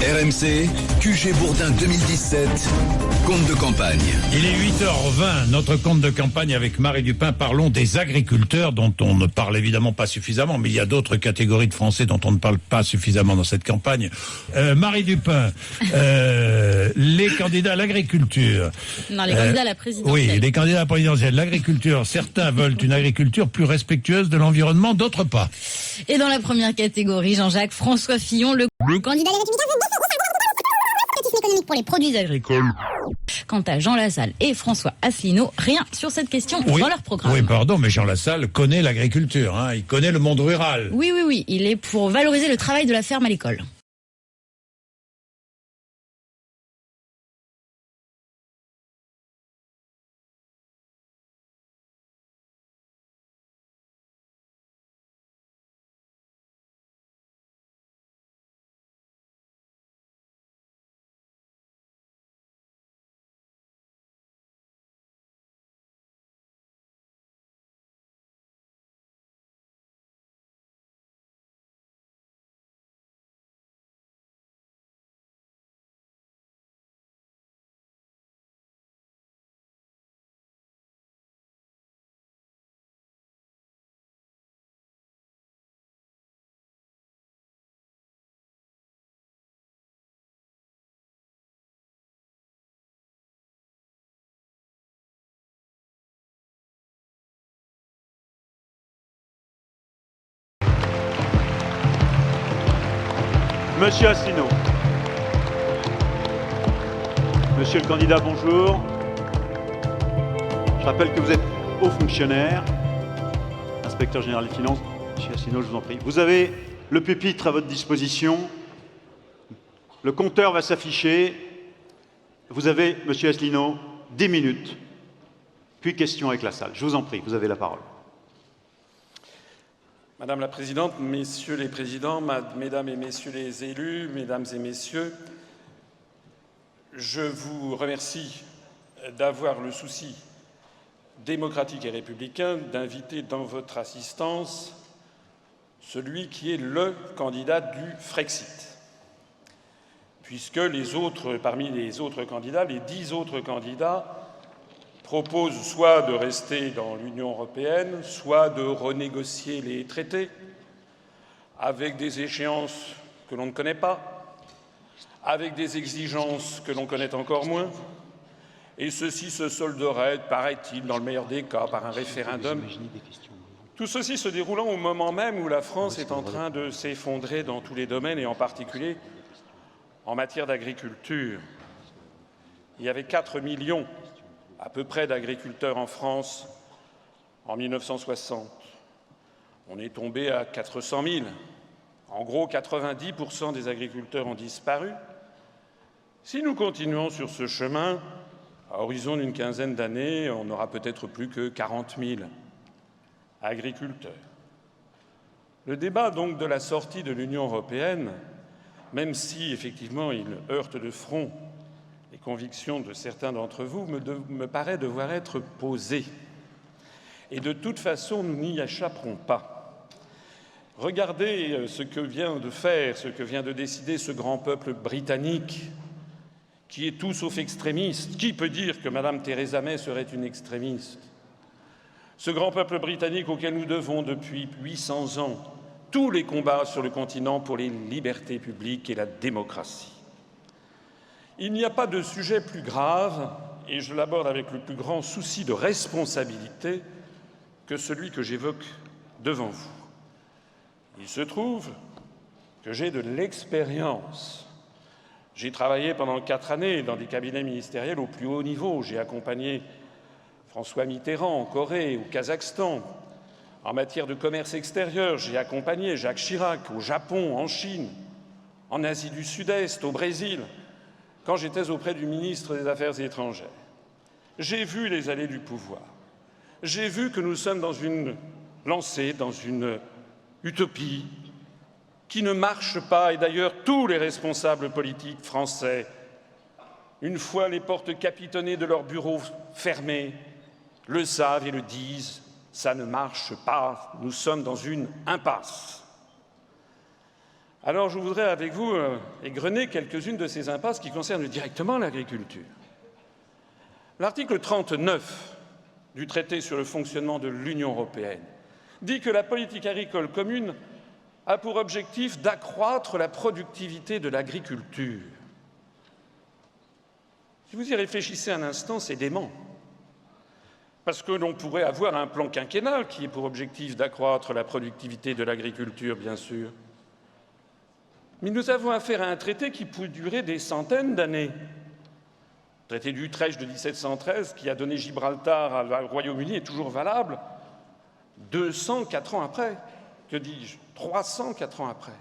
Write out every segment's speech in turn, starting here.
RMC, QG Bourdin 2017, compte de campagne. Il est 8h20, notre compte de campagne avec Marie Dupin. Parlons des agriculteurs dont on ne parle évidemment pas suffisamment, mais il y a d'autres catégories de Français dont on ne parle pas suffisamment dans cette campagne. Marie Dupin, les candidats à l'agriculture. Non, les candidats à la présidentielle. Oui, les candidats à la présidentielle. L'agriculture, certains veulent une agriculture plus respectueuse de l'environnement, d'autres pas. Et dans la première catégorie, Jean-Jacques François Fillon, le candidat des Républicains, économique pour les produits agricoles. Quant à Jean Lassalle et François Asselineau, rien sur cette question dans leur programme. Oui, pardon, mais Jean Lassalle connaît l'agriculture, il connaît le monde rural. Oui, il est pour valoriser le travail de la ferme à l'école. Monsieur Asselineau. Monsieur le candidat, bonjour. Je rappelle que vous êtes haut fonctionnaire, inspecteur général des finances. Monsieur Asselineau, je vous en prie. Vous avez le pupitre à votre disposition. Le compteur va s'afficher. Vous avez, monsieur Asselineau, 10 minutes. Puis question avec la salle. Je vous en prie, vous avez la parole. Madame la Présidente, Messieurs les Présidents, Mesdames et Messieurs les élus, Mesdames et Messieurs, je vous remercie d'avoir le souci démocratique et républicain d'inviter dans votre assistance celui qui est le candidat du Frexit, puisque parmi les autres candidats, les 10 autres candidats propose soit de rester dans l'Union européenne, soit de renégocier les traités avec des échéances que l'on ne connaît pas, avec des exigences que l'on connaît encore moins, et ceci se solderait, paraît-il, dans le meilleur des cas, par un référendum. Tout ceci se déroulant au moment même où la France est en train de s'effondrer dans tous les domaines, et en particulier en matière d'agriculture. Il y avait 4 millions à peu près d'agriculteurs en France en 1960. On est tombé à 400 000. En gros, 90% des agriculteurs ont disparu. Si nous continuons sur ce chemin, à horizon d'une quinzaine d'années, on n'aura peut-être plus que 40 000 agriculteurs. Le débat donc de la sortie de l'Union européenne, même si effectivement il heurte de front les convictions de certains d'entre vous, me paraît devoir être posé. Et de toute façon, nous n'y échapperons pas. Regardez ce que vient de décider ce grand peuple britannique, qui est tout sauf extrémiste. Qui peut dire que Madame Theresa May serait une extrémiste? Ce grand peuple britannique auquel nous devons depuis 800 ans tous les combats sur le continent pour les libertés publiques et la démocratie. Il n'y a pas de sujet plus grave, et je l'aborde avec le plus grand souci de responsabilité, que celui que j'évoque devant vous. Il se trouve que j'ai de l'expérience. J'ai travaillé pendant 4 années dans des cabinets ministériels au plus haut niveau. J'ai accompagné François Mitterrand en Corée, au Kazakhstan. En matière de commerce extérieur, j'ai accompagné Jacques Chirac au Japon, en Chine, en Asie du Sud-Est, au Brésil, quand j'étais auprès du ministre des Affaires étrangères. J'ai vu les allées du pouvoir. J'ai vu que nous sommes lancés dans une utopie qui ne marche pas, et d'ailleurs tous les responsables politiques français, une fois les portes capitonnées de leurs bureaux fermées, le savent et le disent, ça ne marche pas, nous sommes dans une impasse. Alors je voudrais avec vous égrener quelques-unes de ces impasses qui concernent directement l'agriculture. L'article 39 du traité sur le fonctionnement de l'Union européenne dit que la politique agricole commune a pour objectif d'accroître la productivité de l'agriculture. Si vous y réfléchissez un instant, c'est dément. Parce que l'on pourrait avoir un plan quinquennal qui ait pour objectif d'accroître la productivité de l'agriculture, bien sûr. Mais nous avons affaire à un traité qui peut durer des centaines d'années. Le traité d'Utrecht de 1713, qui a donné Gibraltar au Royaume-Uni, est toujours valable 204 ans après. Que dis-je 304 ans après.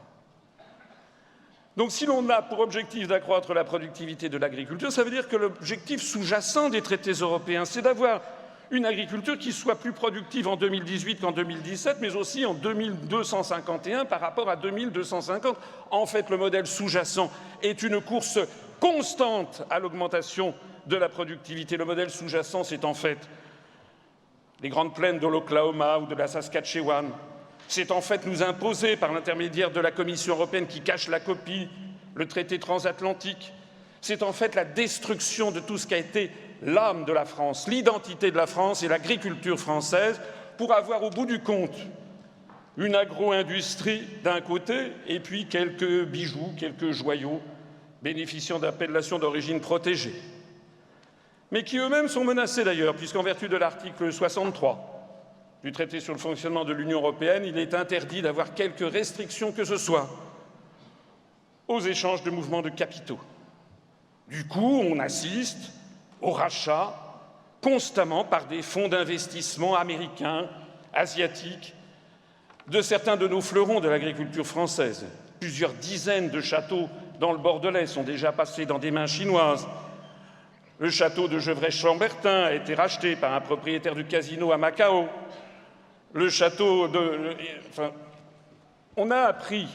Donc si l'on a pour objectif d'accroître la productivité de l'agriculture, ça veut dire que l'objectif sous-jacent des traités européens, c'est d'avoir une agriculture qui soit plus productive en 2018 qu'en 2017, mais aussi en 2251 par rapport à 2250. En fait, le modèle sous-jacent est une course constante à l'augmentation de la productivité. Le modèle sous-jacent, c'est en fait les grandes plaines de l'Oklahoma ou de la Saskatchewan. C'est en fait nous imposer, par l'intermédiaire de la Commission européenne qui cache la copie, le traité transatlantique. C'est en fait la destruction de tout ce qui a été l'âme de la France, l'identité de la France et l'agriculture française, pour avoir au bout du compte une agro-industrie d'un côté et puis quelques bijoux, quelques joyaux bénéficiant d'appellations d'origine protégée, mais qui eux-mêmes sont menacés d'ailleurs, puisqu'en vertu de l'article 63 du traité sur le fonctionnement de l'Union européenne, il est interdit d'avoir quelque restriction que ce soit aux échanges de mouvements de capitaux. Du coup, on assiste au rachat constamment par des fonds d'investissement américains, asiatiques, de certains de nos fleurons de l'agriculture française. Plusieurs dizaines de châteaux dans le Bordelais sont déjà passés dans des mains chinoises. Le château de Gevrey-Chambertin a été racheté par un propriétaire du casino à Macao. Le château de... Enfin, on a appris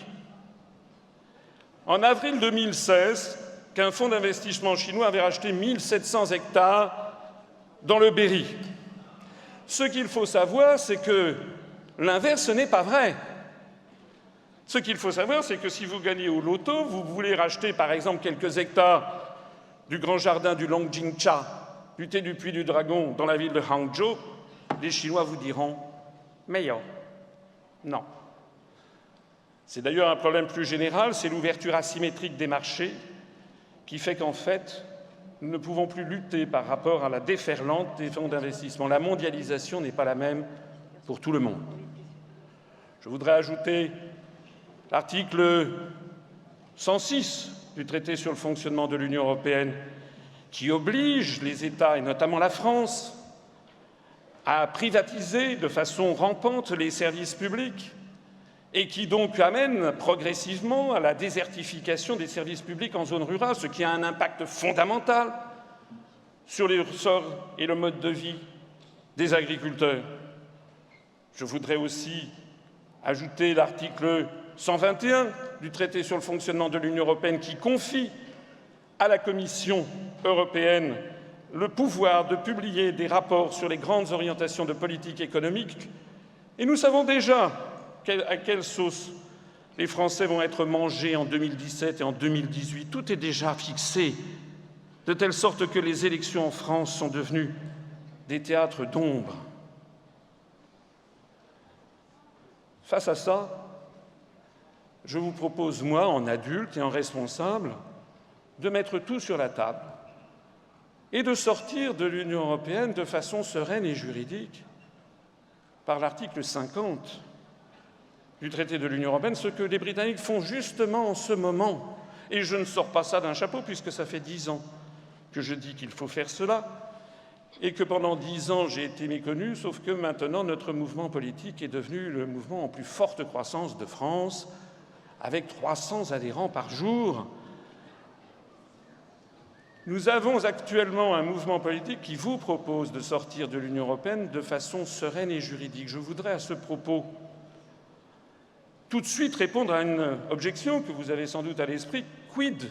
en avril 2016 qu'un fonds d'investissement chinois avait racheté 1700 hectares dans le Berry. Ce qu'il faut savoir, c'est que l'inverse n'est pas vrai. Ce qu'il faut savoir, c'est que si vous gagnez au loto, vous voulez racheter par exemple quelques hectares du grand jardin du Longjingcha, du thé du Puy du Dragon, dans la ville de Hangzhou, les Chinois vous diront « meilleur ». Non. C'est d'ailleurs un problème plus général, c'est l'ouverture asymétrique des marchés qui fait qu'en fait, nous ne pouvons plus lutter par rapport à la déferlante des fonds d'investissement. La mondialisation n'est pas la même pour tout le monde. Je voudrais ajouter l'article 106 du traité sur le fonctionnement de l'Union européenne qui oblige les États, et notamment la France, à privatiser de façon rampante les services publics et qui donc amène progressivement à la désertification des services publics en zone rurale, ce qui a un impact fondamental sur les ressorts et le mode de vie des agriculteurs. Je voudrais aussi ajouter l'article 121 du traité sur le fonctionnement de l'Union européenne qui confie à la Commission européenne le pouvoir de publier des rapports sur les grandes orientations de politique économique. Et nous savons déjà à quelle sauce les Français vont être mangés en 2017 et en 2018. Tout est déjà fixé, de telle sorte que les élections en France sont devenues des théâtres d'ombre. Face à ça, je vous propose, moi, en adulte et en responsable, de mettre tout sur la table et de sortir de l'Union européenne de façon sereine et juridique par l'article 50 du traité de l'Union européenne, ce que les Britanniques font justement en ce moment. Et je ne sors pas ça d'un chapeau, puisque ça fait 10 ans que je dis qu'il faut faire cela, et que pendant 10 ans j'ai été méconnu, sauf que maintenant notre mouvement politique est devenu le mouvement en plus forte croissance de France, avec 300 adhérents par jour. Nous avons actuellement un mouvement politique qui vous propose de sortir de l'Union européenne de façon sereine et juridique. Je voudrais à ce propos tout de suite répondre à une objection que vous avez sans doute à l'esprit. Quid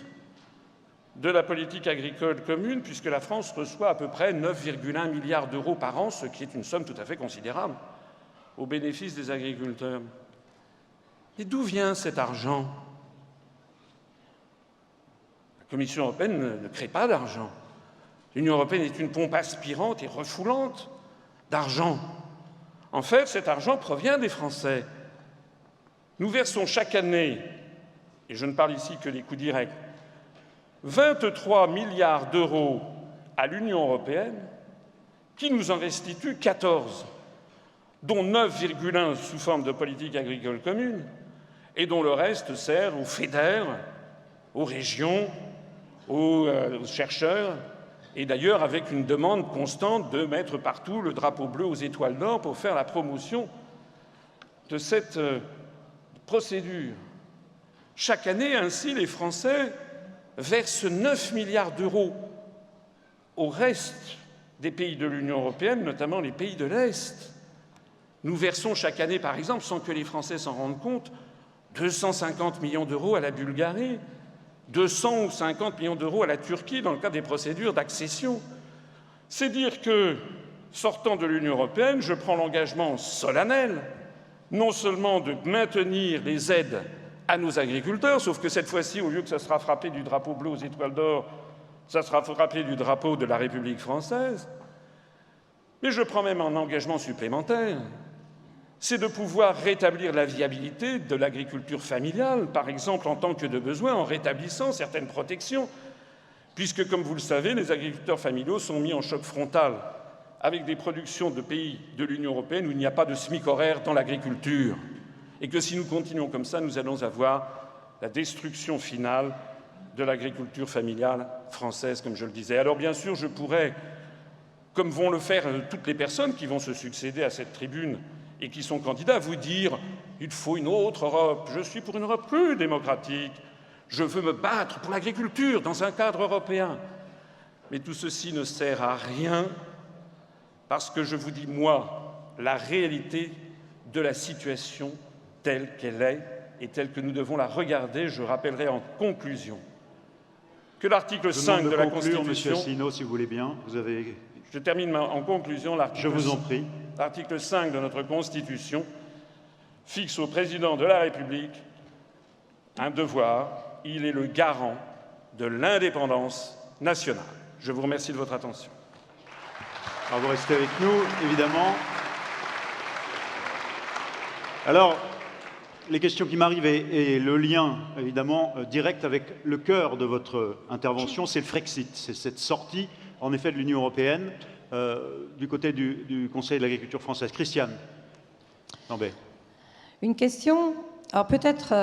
de la politique agricole commune, puisque la France reçoit à peu près 9,1 milliards d'euros par an, ce qui est une somme tout à fait considérable, au bénéfice des agriculteurs. Et d'où vient cet argent? Commission européenne ne crée pas d'argent. L'Union européenne est une pompe aspirante et refoulante d'argent. En fait, cet argent provient des Français. Nous versons chaque année, et je ne parle ici que des coûts directs, 23 milliards d'euros à l'Union européenne, qui nous en restitue 14, dont 9,1 sous forme de politique agricole commune, et dont le reste sert aux FEDER, aux régions, aux chercheurs, et d'ailleurs avec une demande constante de mettre partout le drapeau bleu aux étoiles d'or pour faire la promotion de cette procédure. Chaque année, ainsi, les Français versent 9 milliards d'euros au reste des pays de l'Union européenne, notamment les pays de l'Est. Nous versons chaque année, par exemple, sans que les Français s'en rendent compte, 250 millions d'euros à la Bulgarie, 250 millions d'euros à la Turquie dans le cadre des procédures d'accession. C'est dire que, sortant de l'Union européenne, je prends l'engagement solennel, non seulement de maintenir les aides à nos agriculteurs, sauf que cette fois-ci, au lieu que ça sera frappé du drapeau bleu aux étoiles d'or, ça sera frappé du drapeau de la République française, mais je prends même un engagement supplémentaire, c'est de pouvoir rétablir la viabilité de l'agriculture familiale, par exemple en tant que de besoin, en rétablissant certaines protections, puisque, comme vous le savez, les agriculteurs familiaux sont mis en choc frontal avec des productions de pays de l'Union européenne où il n'y a pas de SMIC horaire dans l'agriculture, et que si nous continuons comme ça, nous allons avoir la destruction finale de l'agriculture familiale française, comme je le disais. Alors bien sûr, je pourrais, comme vont le faire toutes les personnes qui vont se succéder à cette tribune et qui sont candidats, vous dire « il faut une autre Europe, je suis pour une Europe plus démocratique, je veux me battre pour l'agriculture dans un cadre européen ». Mais tout ceci ne sert à rien parce que je vous dis, moi, la réalité de la situation telle qu'elle est et telle que nous devons la regarder. Je rappellerai en conclusion que l'article 5 de la Constitution... Monsieur Asselineau, si vous voulez bien, vous avez... Je termine en conclusion. Je vous en prie. L'article 5 de notre Constitution fixe au président de la République un devoir. Il est le garant de l'indépendance nationale. Je vous remercie de votre attention. Alors, vous restez avec nous, évidemment. Alors, les questions qui m'arrivent et le lien, évidemment, direct avec le cœur de votre intervention, c'est le Frexit. C'est cette sortie, en effet, de l'Union européenne du côté du Conseil de l'agriculture française. Christiane Lambert. Une question. Alors peut-être,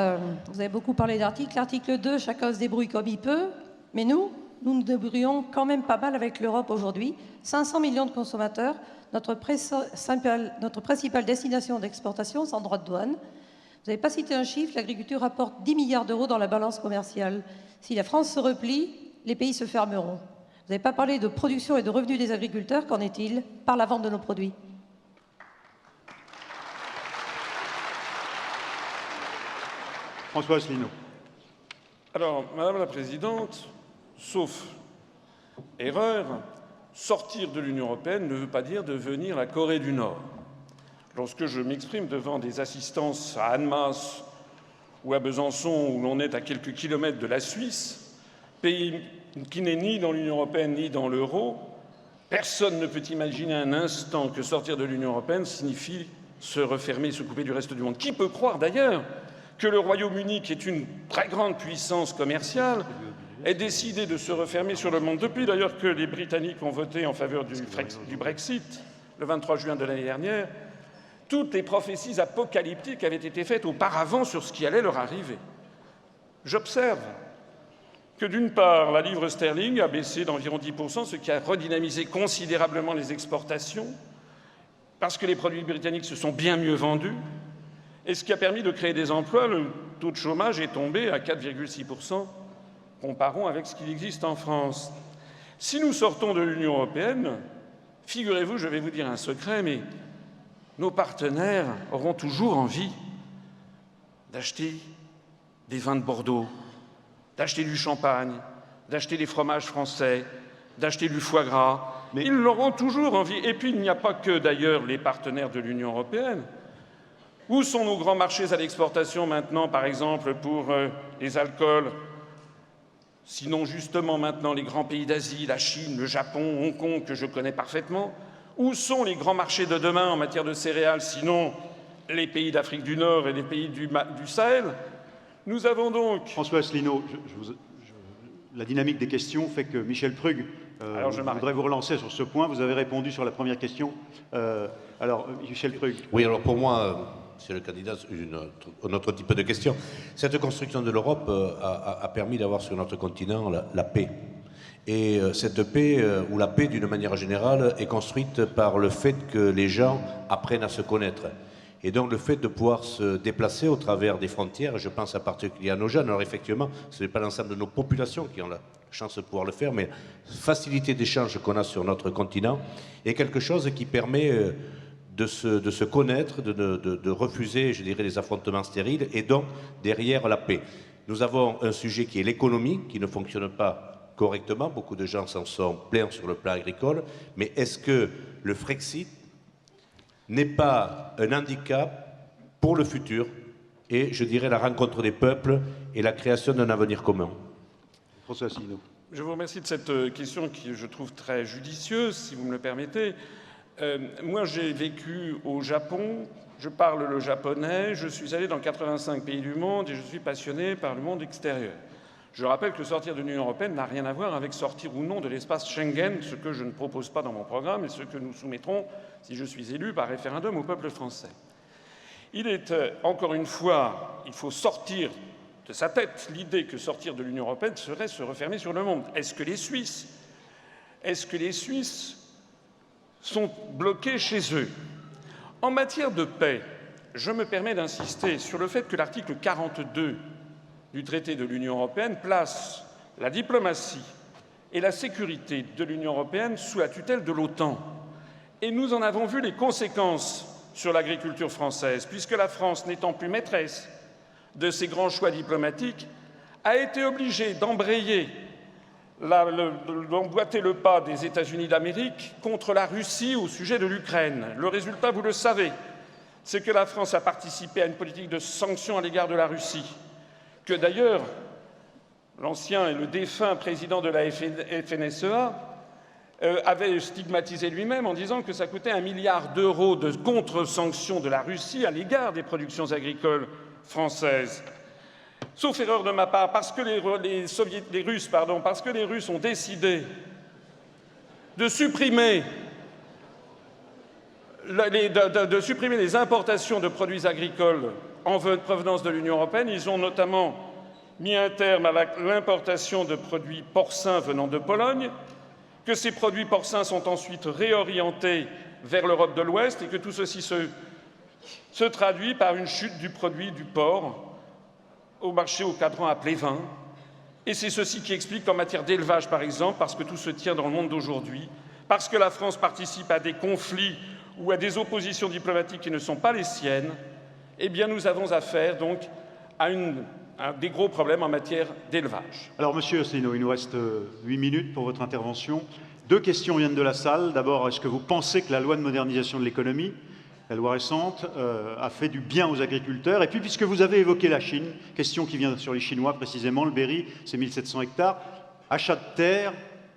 vous avez beaucoup parlé d'articles. L'article 2, chacun se débrouille comme il peut. Mais nous nous débrouillons quand même pas mal avec l'Europe aujourd'hui. 500 millions de consommateurs. Notre principale destination d'exportation, sans droit de douane. Vous n'avez pas cité un chiffre, l'agriculture rapporte 10 milliards d'euros dans la balance commerciale. Si la France se replie, les pays se fermeront. Vous n'avez pas parlé de production et de revenus des agriculteurs, qu'en est-il par la vente de nos produits? François Asselineau. Alors, Madame la Présidente, sauf erreur, sortir de l'Union européenne ne veut pas dire devenir la Corée du Nord. Lorsque je m'exprime devant des assistances à Annemasse ou à Besançon, où l'on est à quelques kilomètres de la Suisse, pays qui n'est ni dans l'Union européenne ni dans l'euro, personne ne peut imaginer un instant que sortir de l'Union européenne signifie se refermer, se couper du reste du monde. Qui peut croire d'ailleurs que le Royaume-Uni, qui est une très grande puissance commerciale, ait décidé de se refermer sur le monde depuis d'ailleurs que les Britanniques ont voté en faveur du Brexit le 23 juin de l'année dernière. Toutes les prophéties apocalyptiques avaient été faites auparavant sur ce qui allait leur arriver. J'observe que, d'une part, la livre sterling a baissé d'environ 10%, ce qui a redynamisé considérablement les exportations, parce que les produits britanniques se sont bien mieux vendus, et ce qui a permis de créer des emplois. Le taux de chômage est tombé à 4,6%, comparons avec ce qu'il existe en France. Si nous sortons de l'Union européenne, figurez-vous, je vais vous dire un secret, mais nos partenaires auront toujours envie d'acheter des vins de Bordeaux, d'acheter du champagne, d'acheter des fromages français, d'acheter du foie gras. Mais ils l'auront toujours envie. Et puis, il n'y a pas que, d'ailleurs, les partenaires de l'Union européenne. Où sont nos grands marchés à l'exportation maintenant, par exemple, pour les alcools? sinon justement maintenant les grands pays d'Asie, la Chine, le Japon, Hong Kong, que je connais parfaitement? Où sont les grands marchés de demain en matière de céréales, sinon les pays d'Afrique du Nord et les pays du Sahel? Nous avons donc... François Asselineau, la dynamique des questions fait que Michel Prug voudrait vous relancer sur ce point. Vous avez répondu sur la première question. Michel Prug. Oui, alors pour moi, monsieur le candidat, un autre type de question. Cette construction de l'Europe a permis d'avoir sur notre continent la paix. Et cette paix, ou la paix d'une manière générale, est construite par le fait que les gens apprennent à se connaître. Et donc le fait de pouvoir se déplacer au travers des frontières, je pense en particulier à nos jeunes, alors effectivement, ce n'est pas l'ensemble de nos populations qui ont la chance de pouvoir le faire, mais facilité d'échange qu'on a sur notre continent est quelque chose qui permet de se connaître, de refuser, je dirais, les affrontements stériles, et donc derrière la paix. Nous avons un sujet qui est l'économie, qui ne fonctionne pas correctement, beaucoup de gens s'en sont plaints sur le plan agricole, mais est-ce que le Frexit n'est pas un handicap pour le futur et, je dirais, la rencontre des peuples et la création d'un avenir commun? François Asselineau. Je vous remercie de cette question qui, je trouve, très judicieuse, si vous me le permettez. Moi, j'ai vécu au Japon, je parle le japonais, je suis allé dans 85 pays du monde et je suis passionné par le monde extérieur. Je rappelle que sortir de l'Union européenne n'a rien à voir avec sortir ou non de l'espace Schengen, ce que je ne propose pas dans mon programme et ce que nous soumettrons, si je suis élu, par référendum au peuple français. Il est, encore une fois, il faut sortir de sa tête l'idée que sortir de l'Union européenne serait se refermer sur le monde. Est-ce que les Suisses sont bloqués chez eux? En matière de paix, je me permets d'insister sur le fait que l'article 42 du traité de l'Union européenne place la diplomatie et la sécurité de l'Union européenne sous la tutelle de l'OTAN. Et nous en avons vu les conséquences sur l'agriculture française, puisque la France, n'étant plus maîtresse de ses grands choix diplomatiques, a été obligée d'embrayer, d'emboîter le pas des États-Unis d'Amérique contre la Russie au sujet de l'Ukraine. Le résultat, vous le savez, c'est que la France a participé à une politique de sanctions à l'égard de la Russie, que d'ailleurs l'ancien et le défunt président de la FNSEA avait stigmatisé lui-même en disant que ça coûtait 1 milliard d'euros de contre-sanctions de la Russie à l'égard des productions agricoles françaises. Sauf erreur de ma part, parce que les Russes ont décidé de supprimer les importations de produits agricoles en provenance de l'Union européenne. Ils ont notamment mis un terme à l'importation de produits porcins venant de Pologne, que ces produits porcins sont ensuite réorientés vers l'Europe de l'Ouest et que tout ceci se traduit par une chute du produit du porc au marché au cadran appelé vin. Et c'est ceci qui explique qu'en matière d'élevage, par exemple, parce que tout se tient dans le monde d'aujourd'hui, parce que la France participe à des conflits ou à des oppositions diplomatiques qui ne sont pas les siennes, eh bien nous avons affaire donc à des gros problèmes en matière d'élevage. Alors, Monsieur Asselineau, il nous reste 8 minutes pour votre intervention. 2 questions viennent de la salle. D'abord, est-ce que vous pensez que la loi de modernisation de l'économie, la loi récente, a fait du bien aux agriculteurs? Et puis, puisque vous avez évoqué la Chine, question qui vient sur les Chinois précisément, le Berry, c'est 1700 hectares, achat de terre,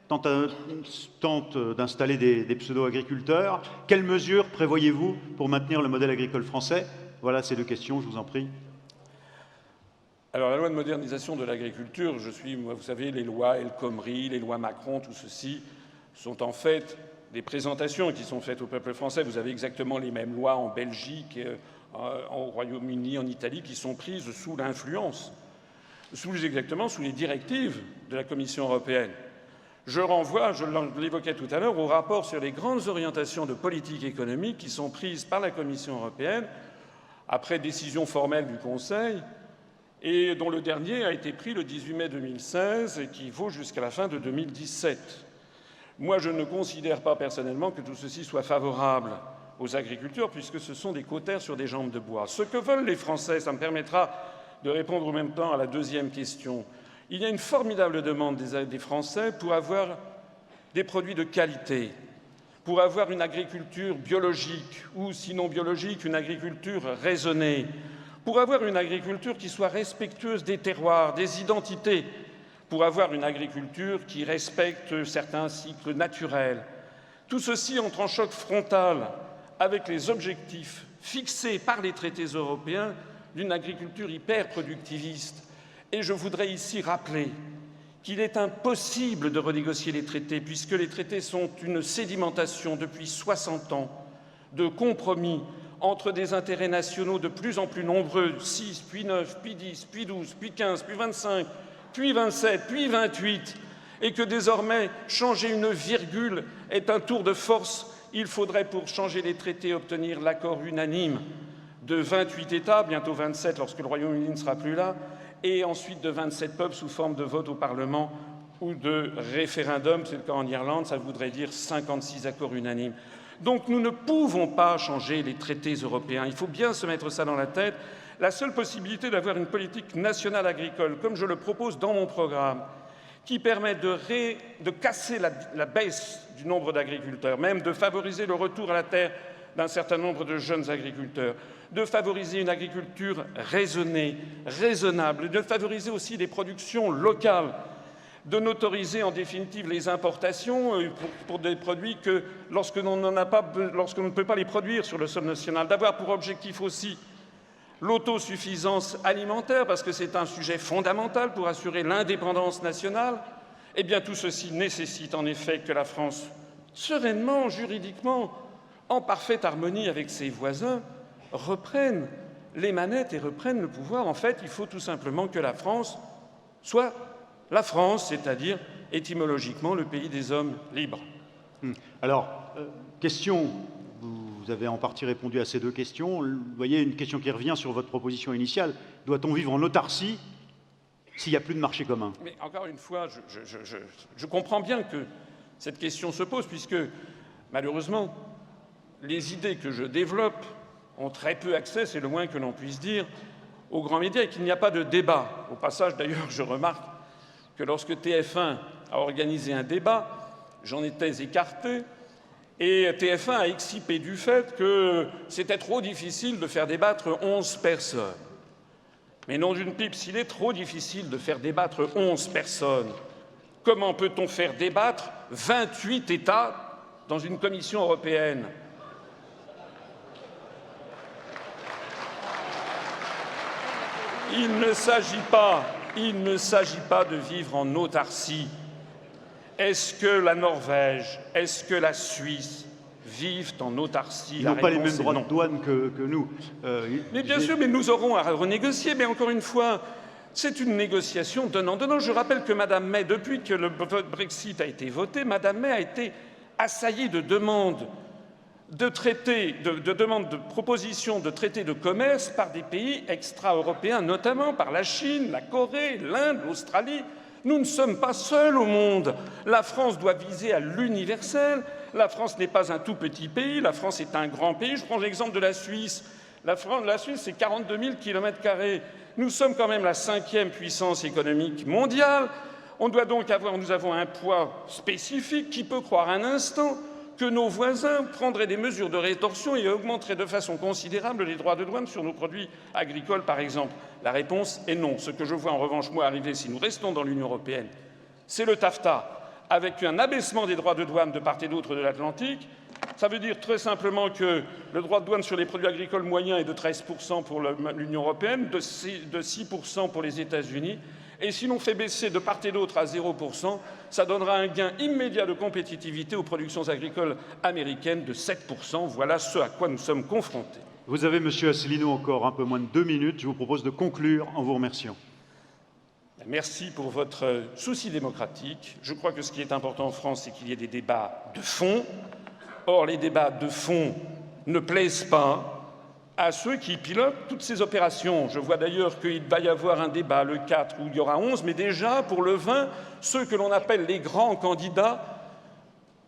tente d'installer des pseudo-agriculteurs. Quelles mesures prévoyez-vous pour maintenir le modèle agricole français? Voilà ces 2 questions, je vous en prie. Alors, la loi de modernisation de l'agriculture, vous savez, les lois El Khomri, les lois Macron, tout ceci sont en fait des présentations qui sont faites au peuple français. Vous avez exactement les mêmes lois en Belgique, au Royaume-Uni, en Italie, qui sont prises sous l'influence, exactement sous les directives de la Commission européenne. Je renvoie, je l'évoquais tout à l'heure, au rapport sur les grandes orientations de politique économique qui sont prises par la Commission européenne après décision formelle du Conseil, et dont le dernier a été pris le 18 mai 2016 et qui vaut jusqu'à la fin de 2017. Moi, je ne considère pas personnellement que tout ceci soit favorable aux agriculteurs, puisque ce sont des cautères sur des jambes de bois. Ce que veulent les Français, ça me permettra de répondre en même temps à la deuxième question. Il y a une formidable demande des Français pour avoir des produits de qualité, pour avoir une agriculture biologique, ou sinon biologique, une agriculture raisonnée, pour avoir une agriculture qui soit respectueuse des terroirs, des identités, pour avoir une agriculture qui respecte certains cycles naturels. Tout ceci entre en choc frontal avec les objectifs fixés par les traités européens d'une agriculture hyper-productiviste. Et je voudrais ici rappeler qu'il est impossible de renégocier les traités, puisque les traités sont une sédimentation depuis 60 ans de compromis entre des intérêts nationaux de plus en plus nombreux, 6, puis 9, puis 10, puis 12, puis 15, puis 25, puis 27, puis 28, et que désormais, changer une virgule est un tour de force. Il faudrait, pour changer les traités, obtenir l'accord unanime de 28 États, bientôt 27 lorsque le Royaume-Uni ne sera plus là, et ensuite de 27 peuples sous forme de vote au Parlement ou de référendum, c'est le cas en Irlande, ça voudrait dire 56 accords unanimes. Donc nous ne pouvons pas changer les traités européens, il faut bien se mettre ça dans la tête. La seule possibilité d'avoir une politique nationale agricole, comme je le propose dans mon programme, qui permet de casser la baisse du nombre d'agriculteurs, même de favoriser le retour à la terre d'un certain nombre de jeunes agriculteurs, de favoriser une agriculture raisonnée, raisonnable, de favoriser aussi des productions locales, de n'autoriser en définitive les importations pour des produits que lorsque l'on ne peut pas les produire sur le sol national, d'avoir pour objectif aussi l'autosuffisance alimentaire, parce que c'est un sujet fondamental pour assurer l'indépendance nationale. Eh bien, tout ceci nécessite en effet que la France, sereinement, juridiquement, en parfaite harmonie avec ses voisins, reprenne les manettes et reprenne le pouvoir. En fait, il faut tout simplement que la France soit la France, c'est-à-dire étymologiquement le pays des hommes libres. Alors, question, vous avez en partie répondu à ces deux questions. Vous voyez, une question qui revient sur votre proposition initiale. Doit-on vivre en autarcie s'il n'y a plus de marché commun? Mais encore une fois, je comprends bien que cette question se pose, puisque malheureusement, les idées que je développe ont très peu accès, c'est le moins que l'on puisse dire, aux grands médias, et qu'il n'y a pas de débat. Au passage, d'ailleurs, je remarque que lorsque TF1 a organisé un débat, j'en étais écarté, et TF1 a excipé du fait que c'était trop difficile de faire débattre 11 personnes. Mais non d'une pipe, s'il est trop difficile de faire débattre 11 personnes, comment peut-on faire débattre 28 États dans une commission européenne? Il ne s'agit pas de vivre en autarcie. Est-ce que la Norvège, est-ce que la Suisse vivent en autarcie? Ils n'ont pas les mêmes droits de douane que nous. Mais bien sûr, mais nous aurons à renégocier. Mais encore une fois, c'est une négociation donnant-donnant. Je rappelle que Mme May, depuis que le Brexit a été voté, Mme May a été assaillie de demandes de traités, de demandes de propositions de traités de commerce par des pays extra-européens, notamment par la Chine, la Corée, l'Inde, l'Australie. Nous ne sommes pas seuls au monde. La France doit viser à l'universel. La France n'est pas un tout petit pays, la France est un grand pays. Je prends l'exemple de la Suisse. La Suisse, c'est 42 000 km². Nous sommes quand même la 5e puissance économique mondiale. Nous avons un poids spécifique. Qui peut croire un instant que nos voisins prendraient des mesures de rétorsion et augmenteraient de façon considérable les droits de douane sur nos produits agricoles, par exemple? La réponse est non. Ce que je vois en revanche, moi, arriver, si nous restons dans l'Union européenne, c'est le TAFTA, avec un abaissement des droits de douane de part et d'autre de l'Atlantique. Ça veut dire très simplement que le droit de douane sur les produits agricoles moyens est de 13% pour l'Union européenne, de 6% pour les États-Unis. Et si l'on fait baisser de part et d'autre à 0%, ça donnera un gain immédiat de compétitivité aux productions agricoles américaines de 7%. Voilà ce à quoi nous sommes confrontés. Vous avez, Monsieur Asselineau, encore un peu moins de 2 minutes. Je vous propose de conclure en vous remerciant. Merci pour votre souci démocratique. Je crois que ce qui est important en France, c'est qu'il y ait des débats de fond. Or, les débats de fond ne plaisent pas à ceux qui pilotent toutes ces opérations. Je vois d'ailleurs qu'il va y avoir un débat le 4 où il y aura 11, mais déjà pour le 20, ceux que l'on appelle les grands candidats,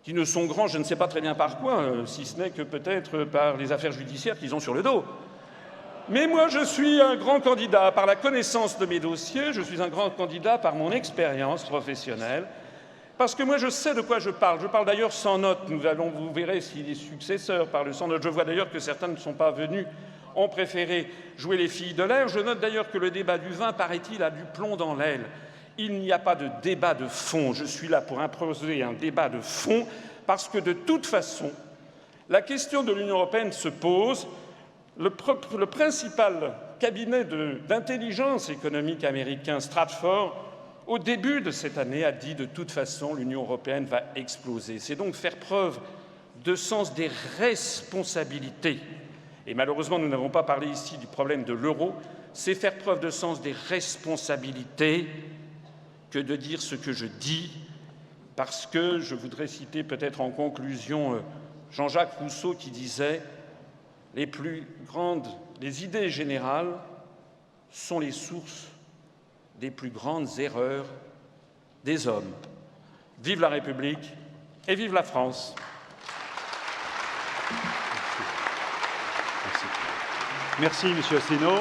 qui ne sont grands, je ne sais pas très bien par quoi, si ce n'est que peut-être par les affaires judiciaires qu'ils ont sur le dos. Mais moi, je suis un grand candidat par la connaissance de mes dossiers, je suis un grand candidat par mon expérience professionnelle, parce que moi, je sais de quoi je parle. Je parle d'ailleurs sans note. Vous verrez si les successeurs parlent sans note. Je vois d'ailleurs que certains ne sont pas venus, ont préféré jouer les filles de l'air. Je note d'ailleurs que le débat du vin, paraît-il, a du plomb dans l'aile. Il n'y a pas de débat de fond. Je suis là pour imposer un débat de fond parce que, de toute façon, la question de l'Union européenne se pose. Le principal cabinet d'intelligence économique américain, Stratfor, au début de cette année, a dit de toute façon l'Union européenne va exploser. C'est donc faire preuve de sens des responsabilités. Et malheureusement, nous n'avons pas parlé ici du problème de l'euro. C'est faire preuve de sens des responsabilités que de dire ce que je dis, parce que je voudrais citer peut-être en conclusion Jean-Jacques Rousseau qui disait « Les idées générales sont les sources des plus grandes erreurs des hommes. » Vive la République et vive la France. Merci, Monsieur Asselineau.